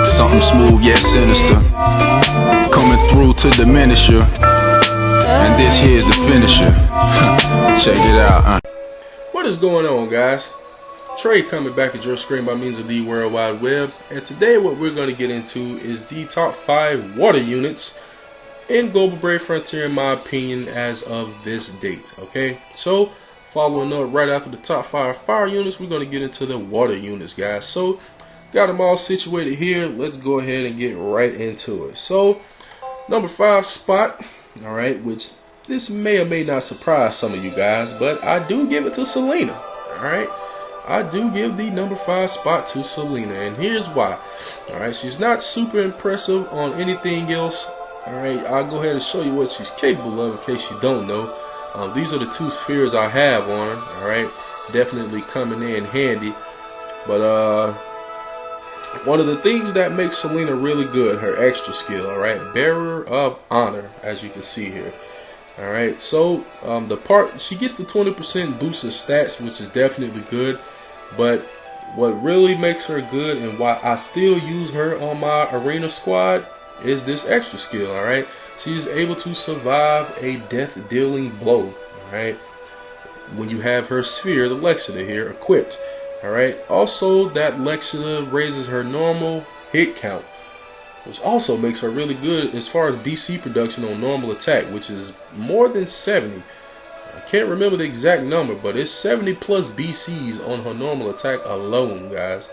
Something smooth yet sinister, coming through to diminish you. And this here's the finisher. Check it out. What is going on, guys? Trey coming back at your screen by means of the World Wide Web, and today what we're going to get into is the top 5 water units in Global Brave Frontier, in my opinion, as of this date. Okay, so following up right after the top 5 fire units, we're going to get into the water units, guys. So got them all situated here. Let's go ahead and get right into it. So number 5 spot, all right, which this may or may not surprise some of you guys, but I do give it to Selena. All right, I do give the number 5 spot to Selena, and here's why. All right, she's not super impressive on anything else. All right, I'll go ahead and show you what she's capable of in case you don't know. These are the 2 spheres I have on her. All right, definitely coming in handy. But one of the things that makes Selena really good, her extra skill. All right, bearer of honor, as you can see here. All right, so the part she gets the 20% boost of stats, which is definitely good. But what really makes her good and why I still use her on my arena squad is this extra skill. All right, she is able to survive a death-dealing blow. All right, when you have her sphere, the Lexita here, equipped. All right, also that Lexita raises her normal hit count, which also makes her really good as far as BC production on normal attack, which is more than 70. I can't remember the exact number, but it's 70 plus BCs on her normal attack alone, guys.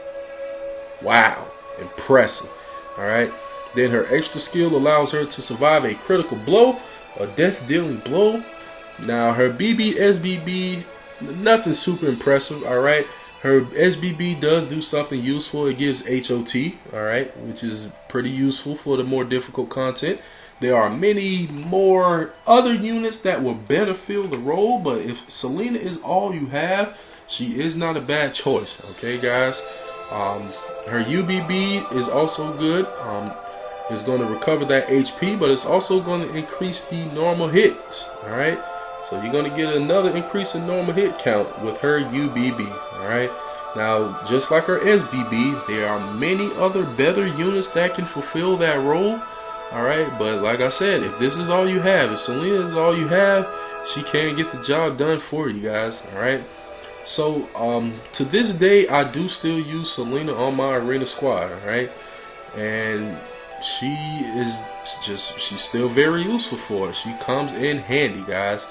Wow, impressive. All right, then her extra skill allows her to survive a critical blow, a death-dealing blow. Now her BB SBB, nothing super impressive. All right, her SBB does do something useful. It gives HOT, all right, which is pretty useful for the more difficult content. There are many more other units that will better fill the role, but if Selena is all you have, she is not a bad choice. Okay, guys. Her UBB is also good. It's going to recover that HP, but it's also going to increase the normal hits. All right, so you're going to get another increase in normal hit count with her UBB. All right, now just like her SBB, there are many other better units that can fulfill that role. All right, but like I said, if this is all you have, if Selena is all you have, she can get the job done for you guys. All right, so to this day, I do still use Selena on my arena squad. All right, and she's still very useful for us. She comes in handy, guys.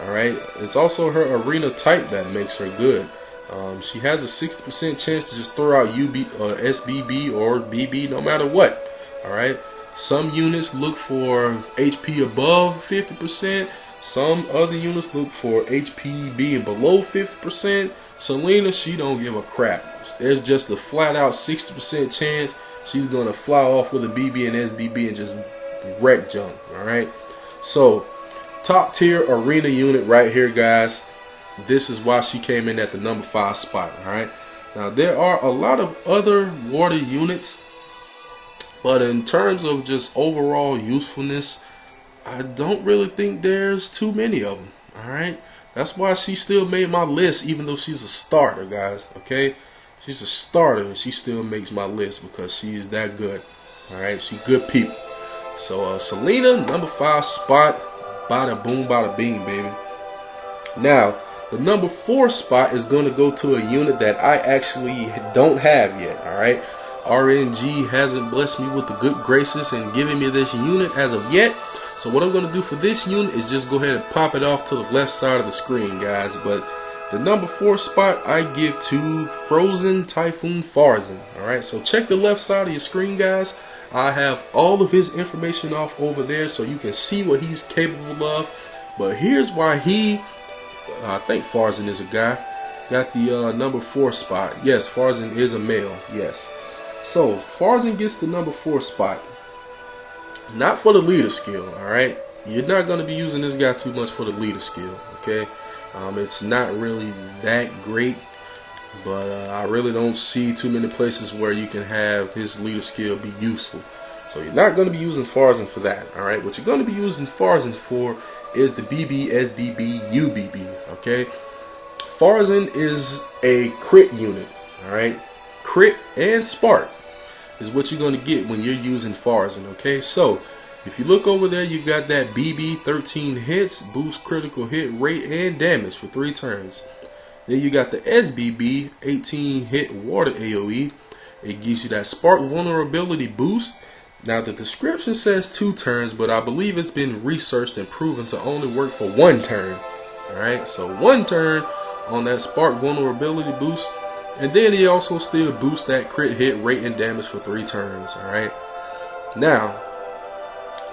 All right, it's also her arena type that makes her good. She has a 60% chance to just throw out SBB or BB no matter what. All right, some units look for HP above 50%. Some other units look for HP being below 50%. Selena, she don't give a crap. There's just a flat out 60% chance she's gonna fly off with a BB and SBB and just wreck junk. All right, so top tier arena unit right here, guys. This is why she came in at the number 5 spot. All right, now there are a lot of other water units, but in terms of just overall usefulness, I don't really think there's too many of them. All right, that's why she still made my list, even though she's a starter, guys. Okay, she's a starter and she still makes my list because she is that good. All right, she good people. So Selena, number 5 spot. Bada boom, bada bing, baby. Now the number 4 spot is going to go to a unit that I actually don't have yet. All right, RNG hasn't blessed me with the good graces and giving me this unit as of yet. So what I'm going to do for this unit is just go ahead and pop it off to the left side of the screen, guys. But the number 4 spot I give to Frozen Typhoon Farzin. All right, so check the left side of your screen, guys. I have all of his information off over there so you can see what he's capable of. But here's why I think Farzin is a guy, got the number 4 spot. Yes, Farzin is a male, yes. So Farzin gets the number 4 spot. Not for the leader skill, alright? You're not going to be using this guy too much for the leader skill, okay? It's not really that great, but I really don't see too many places where you can have his leader skill be useful. So you're not going to be using Farzin for that, alright? What you're going to be using Farzin for is the BB, SBB, UBB, okay? Farzin is a crit unit. Alright, crit and spark is what you're going to get when you're using Farzin. Okay, so if you look over there, you got that BB 13 hits, boost critical hit rate and damage for 3 turns. Then you got the SBB 18 hit water AoE. It gives you that spark vulnerability boost. Now the description says 2 turns, but I believe it's been researched and proven to only work for 1 turn. Alright, so 1 turn on that spark vulnerability boost. And then he also still boosts that crit hit rate and damage for 3 turns. Alright. Now,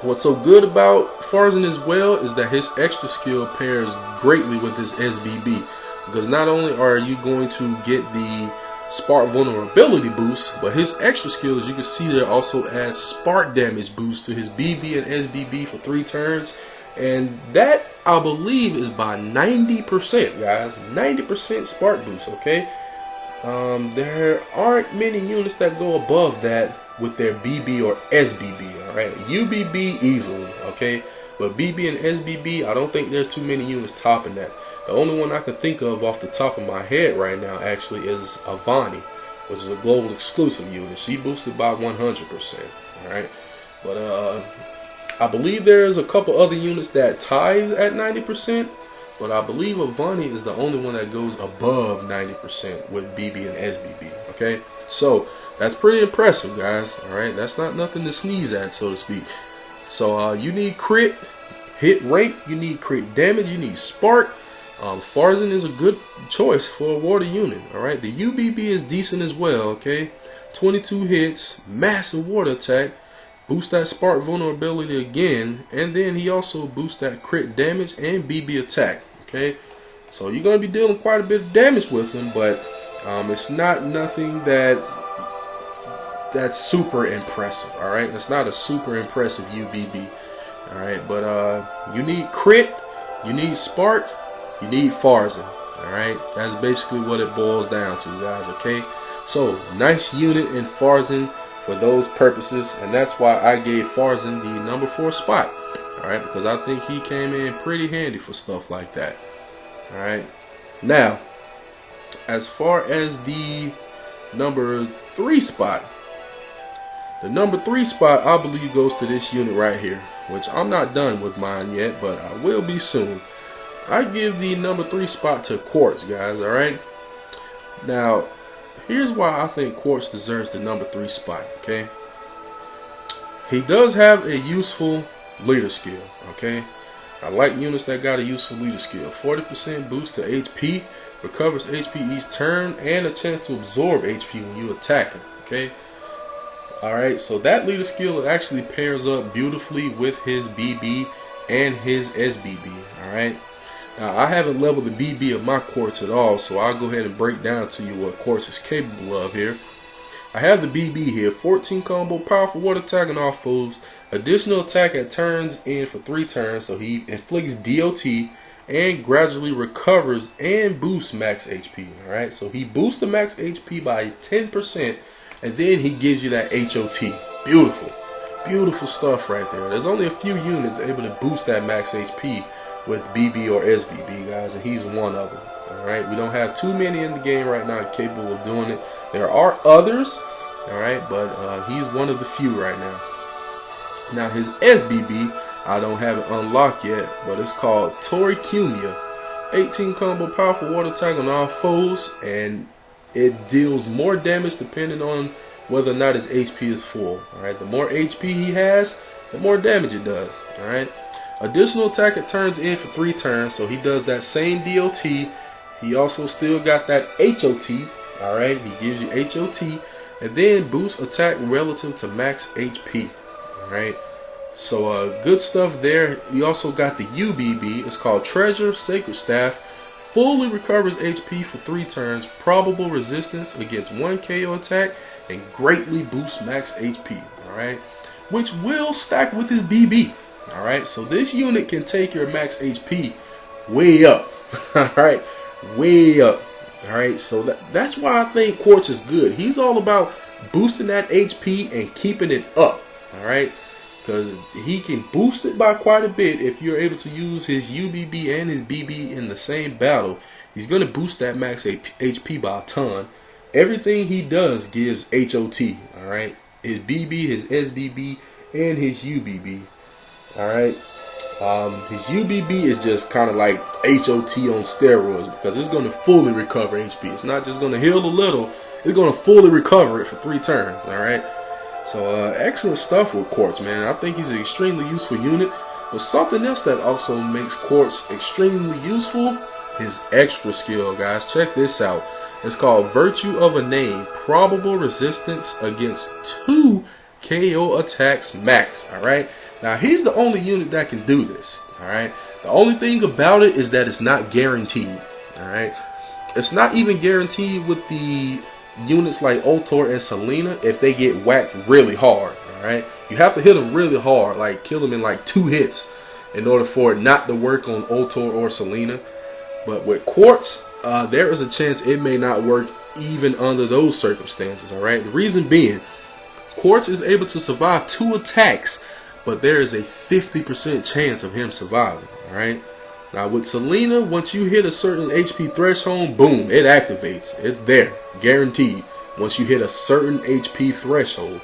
what's so good about Farzin as well is that his extra skill pairs greatly with his SBB. Because not only are you going to get the spark vulnerability boost, but his extra skill, as you can see there, also adds spark damage boost to his BB and SBB for 3 turns. And that, I believe, is by 90%, guys. 90% spark boost, okay? There aren't many units that go above that with their BB or SBB, alright? UBB easily, okay? But BB and SBB, I don't think there's too many units topping that. The only one I can think of off the top of my head right now actually is Avani, which is a global exclusive unit. She boosted by 100%, alright? But I believe there's a couple other units that ties at 90%. But I believe Avani is the only one that goes above 90% with BB and SBB. Okay, so that's pretty impressive, guys. All right, that's not nothing to sneeze at, so to speak. So you need crit hit rate, you need crit damage, you need spark. Farzin is a good choice for a water unit. All right, the UBB is decent as well. Okay, 22 hits, massive water attack. Boost that spark vulnerability again, and then he also boosts that crit damage and BB attack. Okay, so you're gonna be dealing quite a bit of damage with him, but it's not nothing that's super impressive. All right, it's not a super impressive UBB. All right, but you need crit, you need spark, you need Farzin. All right, that's basically what it boils down to, guys. Okay, so nice unit in Farzin for those purposes, and that's why I gave Farzin the number 4 spot. Alright, because I think he came in pretty handy for stuff like that. Alright, now as far as the number 3 spot, the number 3 spot I believe goes to this unit right here, which I'm not done with mine yet, but I will be soon. I give the number 3 spot to Quartz, guys. Alright, now here's why I think Quartz deserves the number 3 spot, okay? He does have a useful leader skill, okay? I like units that got a useful leader skill. 40% boost to HP, recovers HP each turn, and a chance to absorb HP when you attack him, okay? Alright, so that leader skill actually pairs up beautifully with his BB and his SBB, alright? Now, I haven't leveled the BB of my Quartz at all, so I'll go ahead and break down to you what Quartz is capable of here. I have the BB here, 14 combo, powerful water attack on all foes, additional attack at turns in for 3 turns, so he inflicts DOT and gradually recovers and boosts max HP. Alright, so he boosts the max HP by 10%, and then he gives you that HOT. Beautiful, beautiful stuff right there. There's only a few units able to boost that max HP with BB or SBB, guys, and he's one of them. Alright, we don't have too many in the game right now capable of doing it. There are others, alright, but he's one of the few right now. Now his SBB, I don't have it unlocked yet, but it's called Toricumia. 18 combo, powerful water attack on all foes, and it deals more damage depending on whether or not his HP is full. Alright, the more HP he has, the more damage it does. Alright. Additional attack it turns in for 3 turns, so he does that same DOT. He also still got that HOT. Alright, he gives you HOT, and then boosts attack relative to max HP. Alright, so good stuff there. You also got the UBB. It's called Treasure Sacred Staff. Fully recovers HP for 3 turns, probable resistance against 1 KO attack, and greatly boosts max HP. Alright, which will stack with his BB. Alright, so this unit can take your max HP way up. Alright, way up. Alright, so that's why I think Quartz is good. He's all about boosting that HP and keeping it up. Alright, because he can boost it by quite a bit if you're able to use his UBB and his BB in the same battle. He's going to boost that max HP by a ton. Everything he does gives HOT, alright? His BB, his SBB, and his UBB, alright? His UBB is just kind of like HOT on steroids because it's going to fully recover HP. It's not just going to heal a little, it's going to fully recover it for 3 turns, alright? So, excellent stuff with Quartz, man. I think he's an extremely useful unit. But something else that also makes Quartz extremely useful, his extra skill, guys. Check this out. It's called Virtue of a Name. Probable resistance against 2 KO attacks max. Alright. Now he's the only unit that can do this. Alright. The only thing about it is that it's not guaranteed. Alright. It's not even guaranteed with the units like Ultor and Selena if they get whacked really hard. Alright. You have to hit them really hard, like kill them in like 2 hits in order for it not to work on Ultor or Selena. But with Quartz, there is a chance it may not work even under those circumstances, alright? The reason being, Quartz is able to survive 2 attacks, but there is a 50% chance of him surviving, alright? Now with Selena, once you hit a certain HP threshold, boom, it activates. It's there, guaranteed, once you hit a certain HP threshold.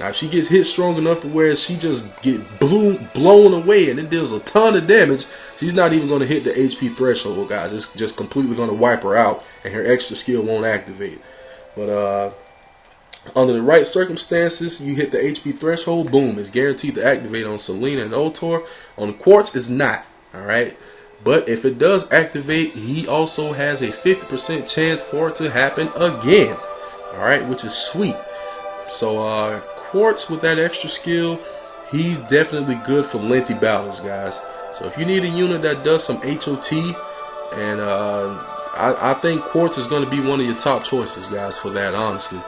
Now if she gets hit strong enough to where she just get blown away and it deals a ton of damage, she's not even going to hit the HP threshold, guys. It's just completely going to wipe her out and her extra skill won't activate. But under the right circumstances, you hit the HP threshold, boom, it's guaranteed to activate on Selena and Ultor. On Quartz, it's not, alright? But if it does activate, he also has a 50% chance for it to happen again, alright, which is sweet. So Quartz with that extra skill, he's definitely good for lengthy battles, guys. So if you need a unit that does some HOT, and I think Quartz is going to be one of your top choices, guys, for that, honestly.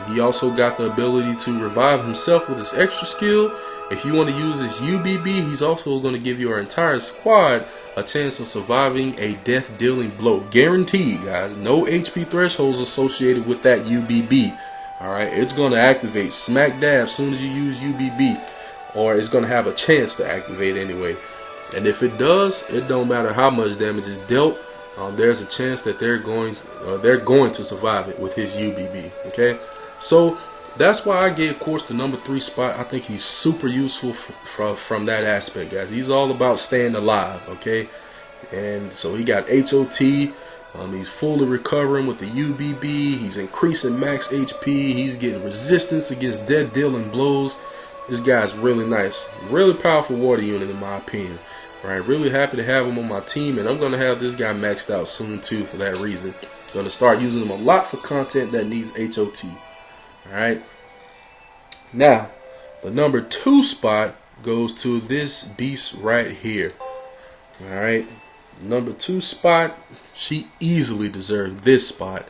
He also got the ability to revive himself with his extra skill. If you want to use his UBB, he's also going to give your entire squad a chance of surviving a death-dealing blow. Guaranteed, guys. No HP thresholds associated with that UBB. Alright, it's going to activate smack dab as soon as you use UBB, or it's going to have a chance to activate anyway. And if it does, it don't matter how much damage is dealt, there's a chance that they're going to survive it with his UBB. Okay, so that's why I gave Quartz the number 3 spot. I think he's super useful from that aspect, guys. He's all about staying alive. Okay, and so he got HOT. He's fully recovering with the UBB. He's increasing max HP. He's getting resistance against dead dealing blows. This guy's really nice. Really powerful water unit in my opinion. Alright, really happy to have him on my team. And I'm going to have this guy maxed out soon too for that reason. Going to start using him a lot for content that needs HOT. Alright. Now, the number 2 spot goes to this beast right here. Alright. Number 2 spot, she easily deserved this spot.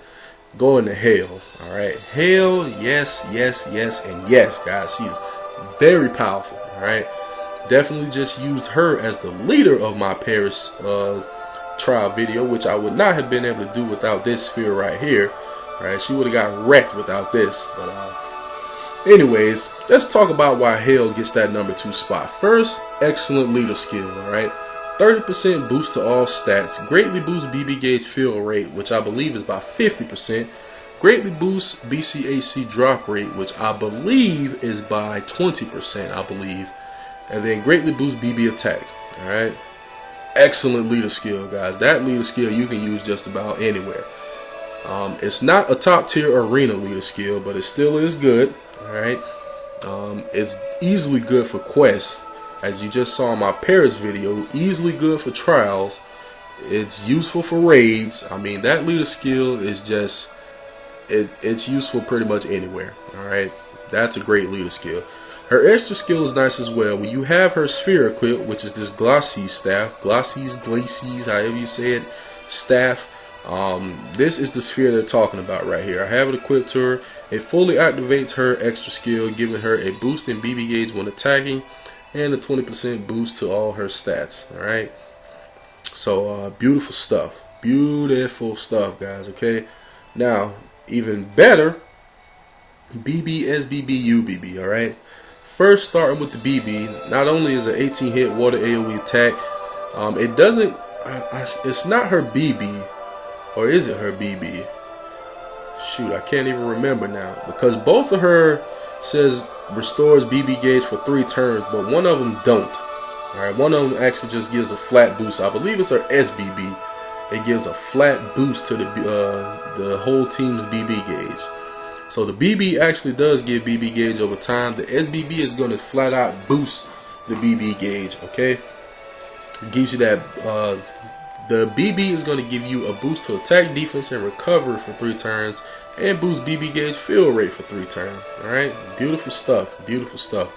Going to Hale. Alright. Hale, yes, yes, yes, and yes, guys. She is very powerful. Alright. Definitely just used her as the leader of my Paris trial video, which I would not have been able to do without this sphere right here. Alright. She would have got wrecked without this. But anyways, let's talk about why Hale gets that number 2 spot. First, excellent leader skill. Alright. 30% boost to all stats, greatly boosts BB gauge fill rate, which I believe is by 50%, greatly boosts BCAC drop rate, which I believe is by 20%, I believe, and then greatly boosts BB attack. Alright, excellent leader skill, guys. That leader skill you can use just about anywhere. It's not a top tier arena leader skill, but it still is good. Alright, it's easily good for quests. As you just saw in my Paris video, easily good for trials. It's useful for raids. I mean, that leader skill is just, it's useful pretty much anywhere. Alright, that's a great leader skill. Her extra skill is nice as well. When you have her sphere equipped, which is this Glacis staff, Glacis, however you say it, staff. This is the sphere they're talking about right here. I have it equipped to her. It fully activates her extra skill, giving her a boost in BB gauge when attacking, and a 20% boost to all her stats. Alright, so beautiful stuff, guys. Okay, now even better, BB, SBB, UBB. Alright, first starting with the BB, not only is an 18 hit water AoE attack, it doesn't it's not her BB, or is it her BB? Shoot, I can't even remember now, because both of her says restores BB gauge for 3 turns, but one of them don't. Alright, one of them actually just gives a flat boost. I believe it's her SBB. It gives a flat boost to the whole team's BB gauge. So the BB actually does give BB gauge over time. The SBB is going to flat out boost the BB gauge. Okay, it gives you that. The BB is going to give you a boost to attack, defense, and recovery for 3 turns, and boost BB gauge fill rate for 3 turns. All right, beautiful stuff. Beautiful stuff.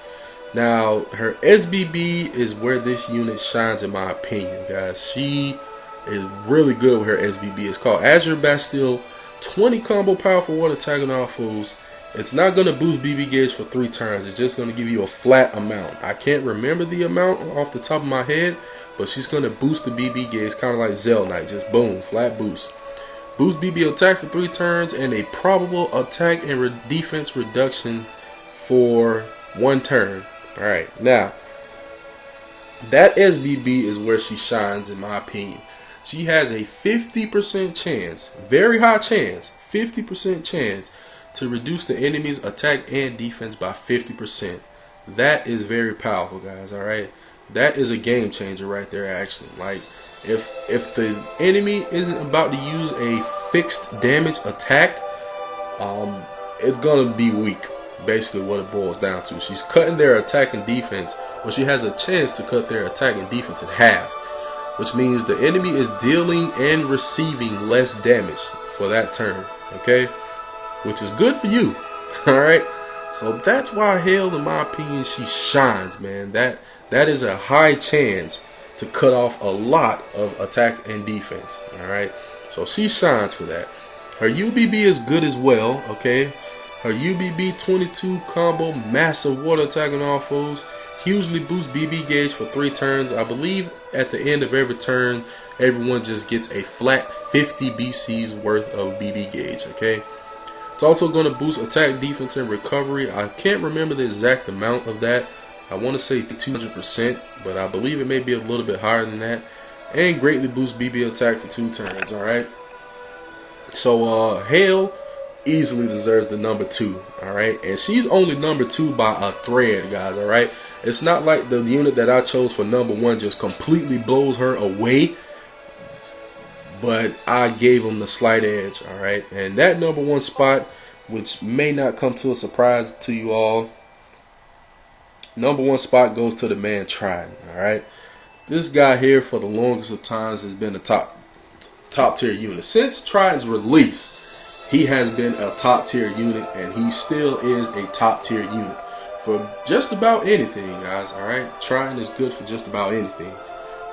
Now her SBB is where this unit shines, in my opinion, guys. She is really good with her SBB. It's called Azure Bastille. 20 combo powerful water attacking all foes. It's not going to boost BB gauge for 3 turns. It's just going to give you a flat amount. I can't remember the amount off the top of my head, but she's going to boost the BB gauge kind of like Zell Knight. Just boom, flat boost. Boost BB attack for 3 turns and a probable attack and defense reduction for 1 turn. Alright, now that SBB is where she shines, in my opinion. She has a 50% chance, very high chance, 50% chance to reduce the enemy's attack and defense by 50%. That is very powerful, guys. Alright, that is a game changer right there, actually. Like, if the enemy isn't about to use a fixed damage attack, it's gonna be weak. Basically what it boils down to. She's cutting their attack and defense, or she has a chance to cut their attack and defense in half, which means the enemy is dealing and receiving less damage for that turn. Okay, which is good for you. All right, so that's why Hale, in my opinion, she shines, man. That is a high chance to cut off a lot of attack and defense. All right, so she shines for that. Her UBB is good as well. Okay, her UBB 22 combo massive water attacking all foes hugely boosts BB gauge for 3 turns. I believe at the end of every turn, everyone just gets a flat 50 BC's worth of BB gauge. Okay, it's also going to boost attack, defense, and recovery. I can't remember the exact amount of that. I want to say 200%, but I believe it may be a little bit higher than that. And greatly boost BB attack for 2 turns. All right, so Hale easily deserves the number 2. All right, and she's only number 2 by a thread, guys. All right, it's not like the unit that I chose for number 1 just completely blows her away, but I gave him the slight edge. All right, and that number 1 spot, which may not come to a surprise to you all, number 1 spot goes to the man Trident. All right, this guy here for the longest of times has been a top tier unit since Trident's release. He has been a top tier unit, and he still is a top tier unit for just about anything, guys. All right, Trident is good for just about anything.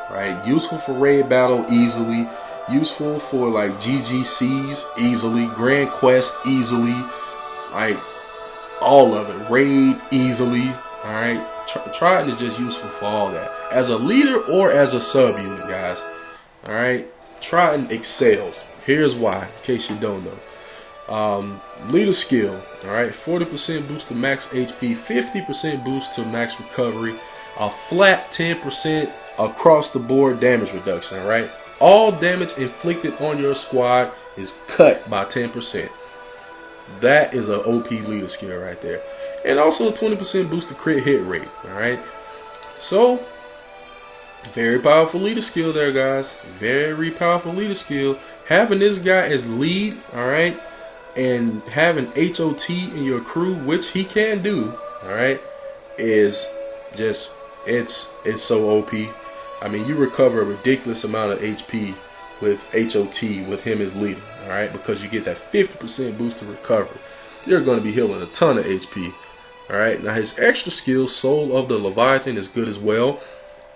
All right, useful for raid battle easily, useful for like GGCs easily, Grand Quest easily, like all of it, raid easily. All right, Trident is just useful for all that as a leader or as a sub unit, guys. All right, Trident excels. Here's why, in case you don't know. Leader skill, alright, 40% boost to max HP, 50% boost to max recovery, a flat 10% across the board damage reduction. Alright, all damage inflicted on your squad is cut by 10%. That is an OP leader skill right there. And also a 20% boost to crit hit rate. Alright, so very powerful leader skill there, guys. Very powerful leader skill. Having this guy as lead, alright, and having HOT in your crew, which he can do, alright, is just, it's so OP. I mean, you recover a ridiculous amount of HP with HOT with him as leader, alright, because you get that 50% boost to recovery. You're going to be healing a ton of HP. Alright, now his extra skill, Soul of the Leviathan, is good as well.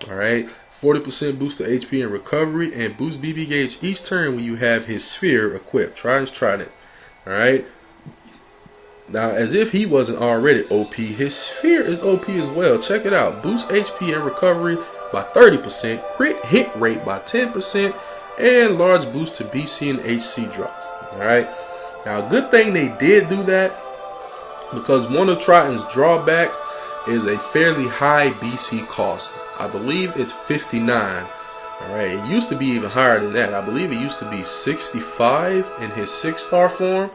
Alright, 40% boost to HP and recovery, and boost BB gauge each turn when you have his sphere equipped. Trident's Trident. Alright, now as if he wasn't already OP, his sphere is OP as well. Check it out. Boost HP and recovery by 30%, crit hit rate by 10%, and large boost to BC and HC drop. Alright, now good thing they did do that, because one of Trident's drawback is a fairly high BC cost. I believe it's 59 Alright, it used to be even higher than that. I believe it used to be 65 in his 6-star form,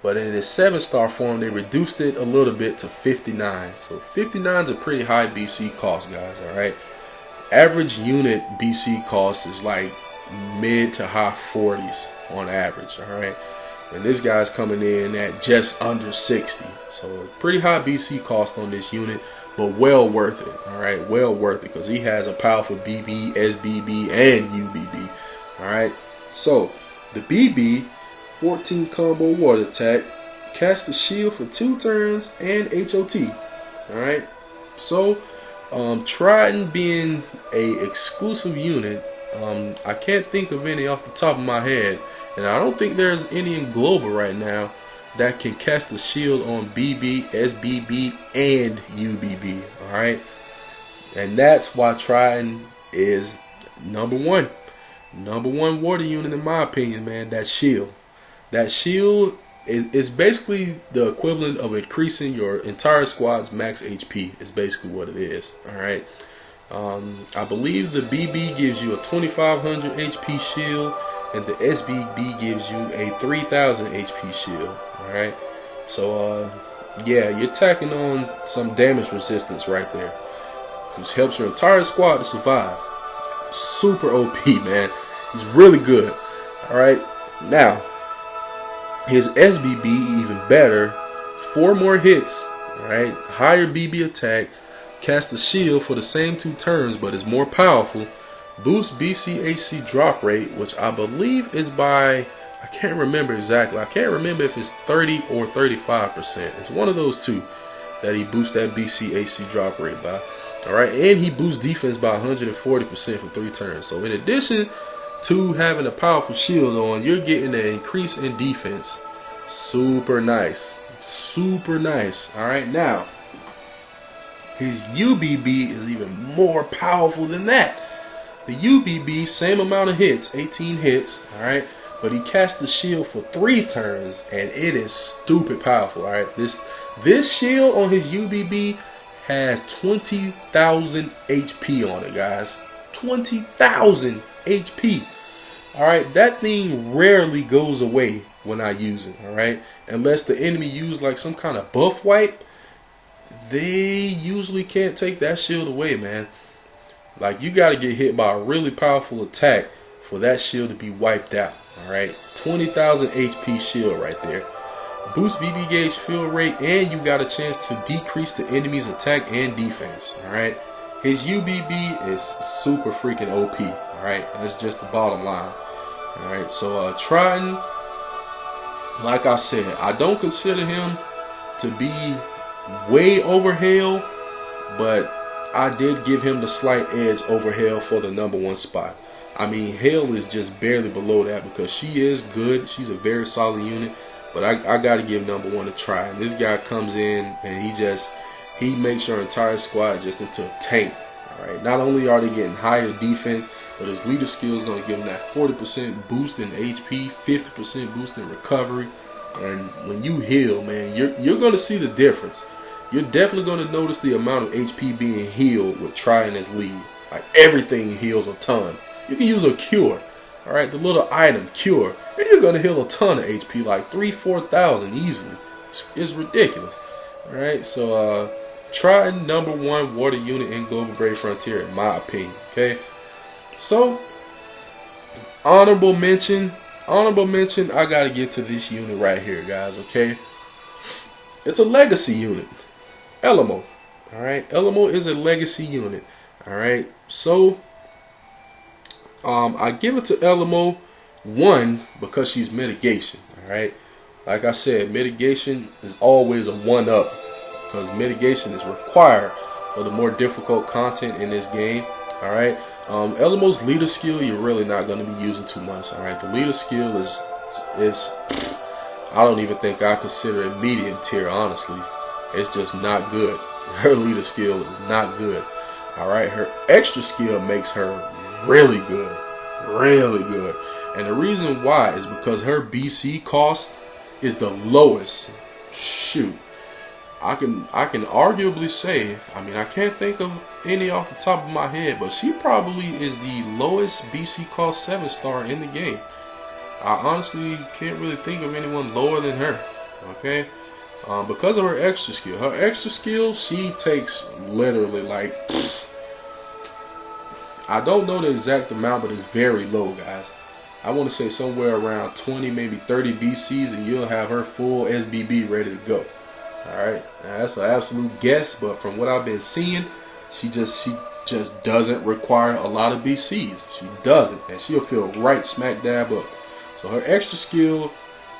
but in his 7-star form they reduced it a little bit to 59. So 59 is a pretty high BC cost, guys. Alright, average unit BC cost is like mid to high 40s on average. Alright, and this guy's coming in at just under 60. So pretty high BC cost on this unit, but well worth it. Alright, well worth it, because he has a powerful BB, SBB, and UBB. Alright, so the BB, 14 combo water attack, cast the shield for 2 turns, and HOT. Alright, so Trident being a exclusive unit, I can't think of any off the top of my head, and I don't think there's any in global right now that can cast the shield on BB, SBB, and UBB. Alright, and that's why Trident is number one water unit in my opinion, man. That shield is basically the equivalent of increasing your entire squad's max HP is basically what it is. Alright, I believe the BB gives you a 2500 HP shield, and the SBB gives you a 3000 HP shield. Alright, so yeah, you're tacking on some damage resistance right there, which helps your entire squad to survive. Super OP, man. He's really good. Alright, now his SBB even better. 4 more hits. Alright, higher BB attack, cast a shield for the same 2 turns, but is more powerful. Boost BCHC drop rate, which I believe is by, I can't remember exactly. I can't remember if it's 30 or 35%. It's one of those two that he boosts that BCHC drop rate by. Alright, and he boosts defense by 140% for 3 turns. So in addition to having a powerful shield on, you're getting an increase in defense. Super nice. Super nice. Alright, now his UBB is even more powerful than that. The UBB, same amount of hits, 18 hits, alright, but he casts the shield for 3 turns, and it is stupid powerful. Alright, this shield on his UBB has 20,000 HP on it, guys. 20,000 HP. Alright, that thing rarely goes away when I use it. Alright, unless the enemy use like some kind of buff wipe, they usually can't take that shield away, man. Like, you got to get hit by a really powerful attack for that shield to be wiped out. Alright, 20,000 HP shield right there. Boost BB gauge fill rate, and you got a chance to decrease the enemy's attack and defense. Alright, his UBB is super freaking OP. Alright, that's just the bottom line. Alright, so Trident, like I said, I don't consider him to be way over Hale, but I did give him the slight edge over Hale for the number 1 spot. I mean, Hale is just barely below that because she is good. She's a very solid unit, but I got to give number 1 a try. And this guy comes in and he makes your entire squad just into a tank. Alright, not only are they getting higher defense, but his leader skill is going to give him that 40% boost in HP, 50% boost in recovery. And when you heal, man, you're going to see the difference. You're definitely going to notice the amount of HP being healed with trying his lead. Like, everything heals a ton. You can use a cure. Alright, the little item, cure. And you're going to heal a ton of HP, like 3,000-4,000 easily. It's ridiculous. Alright, so try number 1 water unit in Global Brave Frontier, in my opinion. Okay, so honorable mention, I got to get to this unit right here, guys. Okay, it's a legacy unit. Elmo. Alright, Elmo is a legacy unit. Alright, so I give it to Elmo, 1, because she's mitigation. Alright, like I said, mitigation is always a 1-up, because mitigation is required for the more difficult content in this game. Alright, Elmo's leader skill you're really not going to be using too much. Alright, the leader skill is I don't even think I consider it medium tier, honestly. It's just not good. Her leader skill is not good. Alright, her extra skill makes her really good. Really good. And the reason why is because her BC cost is the lowest. Shoot. I can arguably say, I mean, I can't think of any off the top of my head, but she probably is the lowest BC cost 7-star in the game. I honestly can't really think of anyone lower than her. Okay, because of her extra skill. Her extra skill, she takes literally like, I don't know the exact amount, but it's very low, guys. I want to say somewhere around 20, maybe 30 BCs, and you'll have her full SBB ready to go. Alright, that's an absolute guess, but from what I've been seeing, she just doesn't require a lot of BCs. She doesn't, and she'll feel right smack dab up. So her extra skill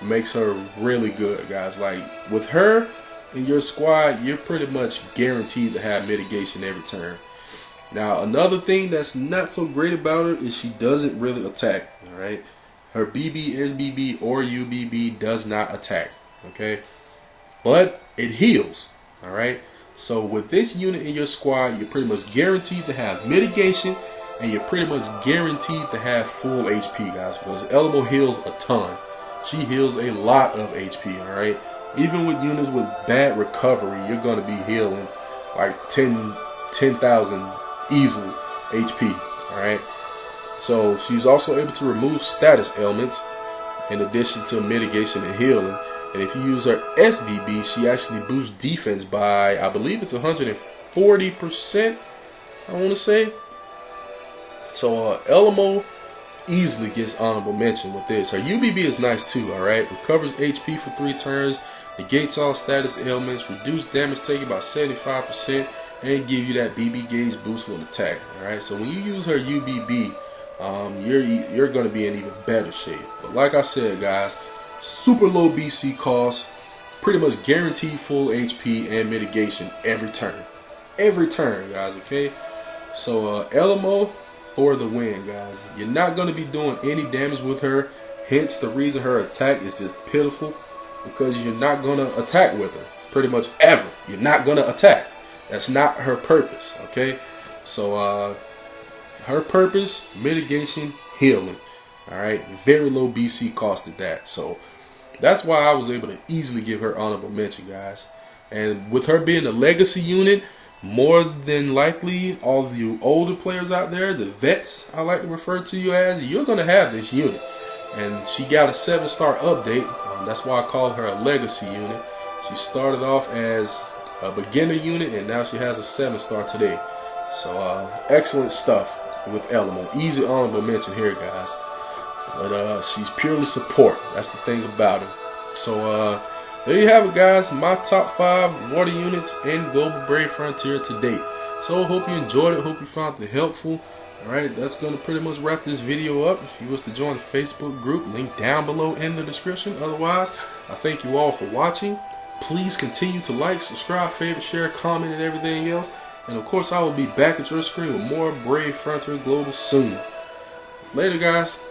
makes her really good, guys. Like, with her in your squad, you're pretty much guaranteed to have mitigation every turn. Now, another thing that's not so great about her is she doesn't really attack. Alright, her BB, SBB, or UBB does not attack. Okay, but it heals. Alright, so with this unit in your squad, you're pretty much guaranteed to have mitigation, and you're pretty much guaranteed to have full HP, guys, because Elmo heals a ton. She heals a lot of HP, alright? Even with units with bad recovery, you're going to be healing like 10,000 easily HP, alright? So she's also able to remove status ailments in addition to mitigation and healing. And if you use her SBB, she actually boosts defense by, I believe it's 140%, I want to say. So Elmo easily gets honorable mention with this. Her UBB is nice too, alright? Recovers HP for 3 turns, negates all status ailments, reduce damage taken by 75%, and give you that BB gauge boost when attack. Alright, so when you use her UBB, you're going to be in even better shape. But like I said, guys, super low BC cost, pretty much guaranteed full HP and mitigation every turn. Every turn, guys, okay? So Elmo for the win, guys. You're not going to be doing any damage with her, hence the reason her attack is just pitiful, because you're not going to attack with her pretty much ever. You're not going to attack. That's not her purpose, okay? So her purpose, mitigation, healing. Alright, very low BC cost at that. So that's why I was able to easily give her honorable mention, guys. And with her being a legacy unit, more than likely, all of you older players out there, the vets I like to refer to you as, you're going to have this unit. And she got a 7-star update. That's why I call her a legacy unit. She started off as a beginner unit, and now she has a 7-star today. So excellent stuff with Elmo. Easy honorable mention here, guys. But she's purely support. That's the thing about her. So there you have it, guys. My top 5 water units in Global Brave Frontier to date. So hope you enjoyed it. Hope you found it helpful. Alright, that's going to pretty much wrap this video up. If you wish to join the Facebook group, link down below in the description. Otherwise, I thank you all for watching. Please continue to like, subscribe, favorite, share, comment, and everything else. And of course, I will be back at your screen with more Brave Frontier Global soon. Later, guys.